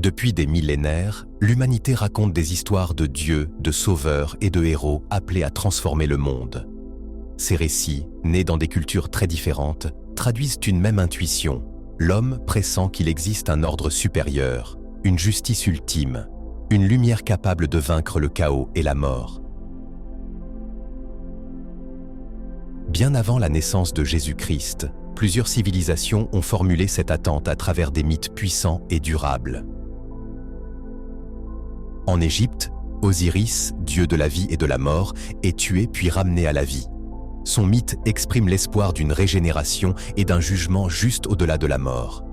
Depuis des millénaires, l'humanité raconte des histoires de dieux, de sauveurs et de héros appelés à transformer le monde. Ces récits, nés dans des cultures très différentes, traduisent une même intuition. L'homme pressent qu'il existe un ordre supérieur, une justice ultime, une lumière capable de vaincre le chaos et la mort. Bien avant la naissance de Jésus-Christ, plusieurs civilisations ont formulé cette attente à travers des mythes puissants et durables. En Égypte, Osiris, dieu de la vie et de la mort, est tué puis ramené à la vie. Son mythe exprime l'espoir d'une régénération et d'un jugement juste au-delà de la mort.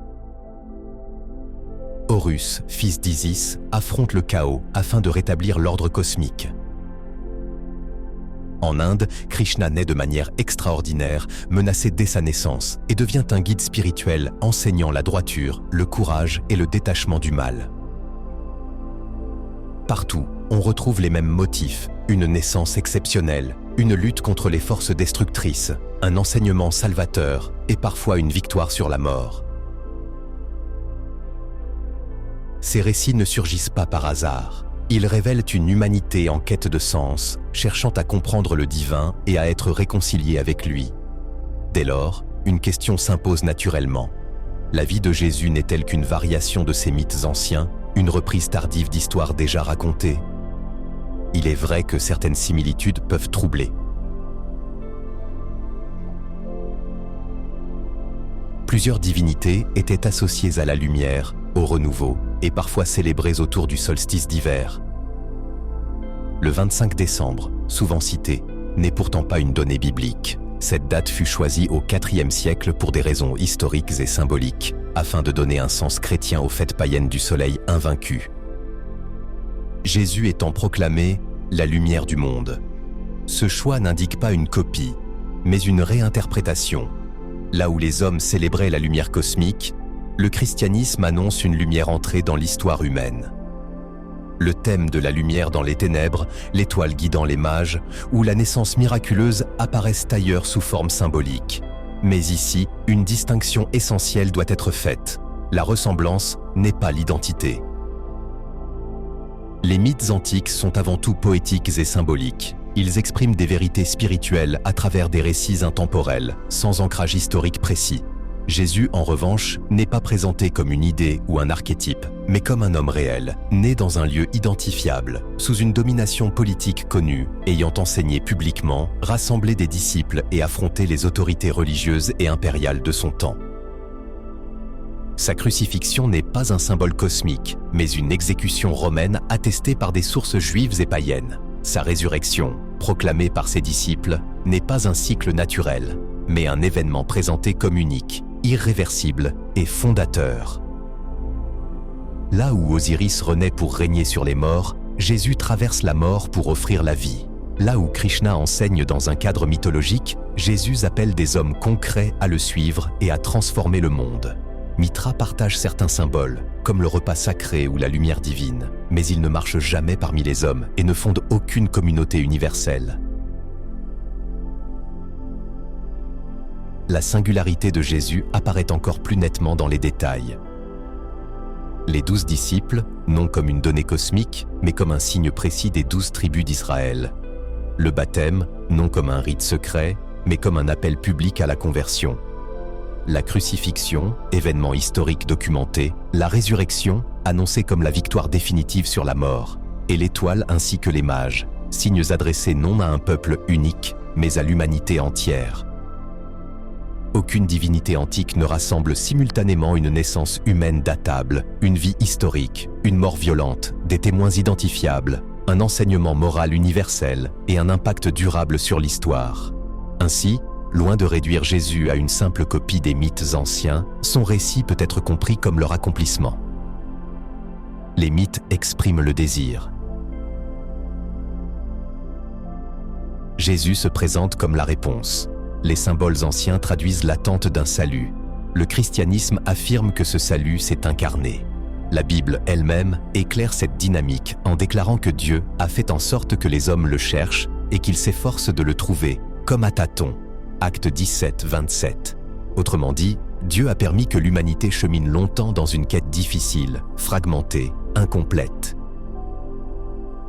Horus, fils d'Isis, affronte le chaos afin de rétablir l'ordre cosmique. En Inde, Krishna naît de manière extraordinaire, menacé dès sa naissance, et devient un guide spirituel enseignant la droiture, le courage et le détachement du mal. Partout, on retrouve les mêmes motifs, une naissance exceptionnelle, une lutte contre les forces destructrices, un enseignement salvateur et parfois une victoire sur la mort. Ces récits ne surgissent pas par hasard. Ils révèlent une humanité en quête de sens, cherchant à comprendre le divin et à être réconciliée avec lui. Dès lors, une question s'impose naturellement. La vie de Jésus n'est-elle qu'une variation de ces mythes anciens, une reprise tardive d'histoires déjà racontées? Il est vrai que certaines similitudes peuvent troubler. Plusieurs divinités étaient associées à la lumière, au renouveau, et parfois célébrées autour du solstice d'hiver. Le 25 décembre, souvent cité, n'est pourtant pas une donnée biblique. Cette date fut choisie au IVe siècle pour des raisons historiques et symboliques, afin de donner un sens chrétien aux fêtes païennes du soleil invaincu. Jésus étant proclamé la lumière du monde. Ce choix n'indique pas une copie, mais une réinterprétation. Là où les hommes célébraient la lumière cosmique, le christianisme annonce une lumière entrée dans l'histoire humaine. Le thème de la lumière dans les ténèbres, l'étoile guidant les mages, ou la naissance miraculeuse apparaissent ailleurs sous forme symbolique. Mais ici, une distinction essentielle doit être faite. La ressemblance n'est pas l'identité. Les mythes antiques sont avant tout poétiques et symboliques. Ils expriment des vérités spirituelles à travers des récits intemporels, sans ancrage historique précis. Jésus, en revanche, n'est pas présenté comme une idée ou un archétype, mais comme un homme réel, né dans un lieu identifiable, sous une domination politique connue, ayant enseigné publiquement, rassemblé des disciples et affronté les autorités religieuses et impériales de son temps. Sa crucifixion n'est pas un symbole cosmique, mais une exécution romaine attestée par des sources juives et païennes. Sa résurrection, proclamée par ses disciples, n'est pas un cycle naturel, mais un événement présenté comme unique, irréversible et fondateur. Là où Osiris renaît pour régner sur les morts, Jésus traverse la mort pour offrir la vie. Là où Krishna enseigne dans un cadre mythologique, Jésus appelle des hommes concrets à le suivre et à transformer le monde. Mitra partage certains symboles, comme le repas sacré ou la lumière divine, mais ils ne marchent jamais parmi les hommes et ne fondent aucune communauté universelle. La singularité de Jésus apparaît encore plus nettement dans les détails. Les 12 disciples, non comme une donnée cosmique, mais comme un signe précis des 12 tribus d'Israël. Le baptême, non comme un rite secret, mais comme un appel public à la conversion. La crucifixion, événement historique documenté, la résurrection, annoncée comme la victoire définitive sur la mort, et l'étoile ainsi que les mages, signes adressés non à un peuple unique, mais à l'humanité entière. Aucune divinité antique ne rassemble simultanément une naissance humaine datable, une vie historique, une mort violente, des témoins identifiables, un enseignement moral universel et un impact durable sur l'histoire. Ainsi, loin de réduire Jésus à une simple copie des mythes anciens, son récit peut être compris comme leur accomplissement. Les mythes expriment le désir. Jésus se présente comme la réponse. Les symboles anciens traduisent l'attente d'un salut. Le christianisme affirme que ce salut s'est incarné. La Bible elle-même éclaire cette dynamique en déclarant que Dieu a fait en sorte que les hommes le cherchent et qu'ils s'efforcent de le trouver, comme à tâtons. Acte 17, 27. Autrement dit, Dieu a permis que l'humanité chemine longtemps dans une quête difficile, fragmentée, incomplète.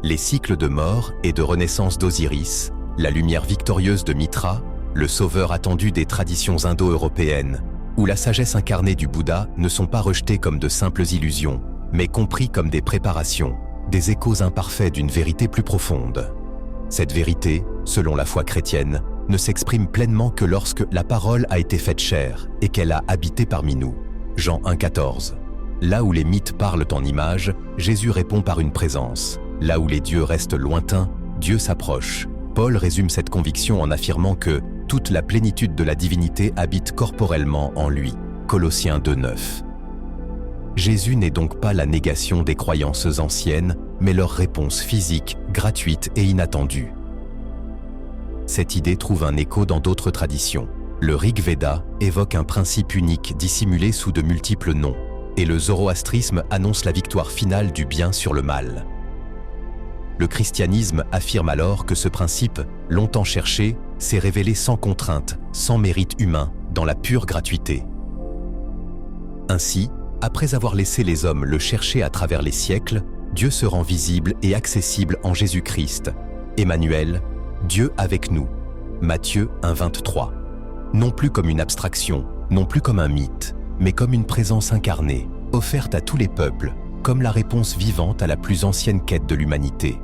Les cycles de mort et de renaissance d'Osiris, la lumière victorieuse de Mitra, le sauveur attendu des traditions indo-européennes, ou la sagesse incarnée du Bouddha ne sont pas rejetés comme de simples illusions, mais compris comme des préparations, des échos imparfaits d'une vérité plus profonde. Cette vérité, selon la foi chrétienne, ne s'exprime pleinement que lorsque la parole a été faite chair et qu'elle a habité parmi nous. Jean 1,14. Là où les mythes parlent en images, Jésus répond par une présence. Là où les dieux restent lointains, Dieu s'approche. Paul résume cette conviction en affirmant que toute la plénitude de la divinité habite corporellement en lui. Colossiens 2,9. Jésus n'est donc pas la négation des croyances anciennes, mais leur réponse physique, gratuite et inattendue. Cette idée trouve un écho dans d'autres traditions. Le Rig Veda évoque un principe unique dissimulé sous de multiples noms, et le zoroastrisme annonce la victoire finale du bien sur le mal. Le christianisme affirme alors que ce principe, longtemps cherché, s'est révélé sans contrainte, sans mérite humain, dans la pure gratuité. Ainsi, après avoir laissé les hommes le chercher à travers les siècles, Dieu se rend visible et accessible en Jésus-Christ. Emmanuel, Dieu avec nous. Matthieu 1,23. Non plus comme une abstraction, non plus comme un mythe, mais comme une présence incarnée, offerte à tous les peuples, comme la réponse vivante à la plus ancienne quête de l'humanité.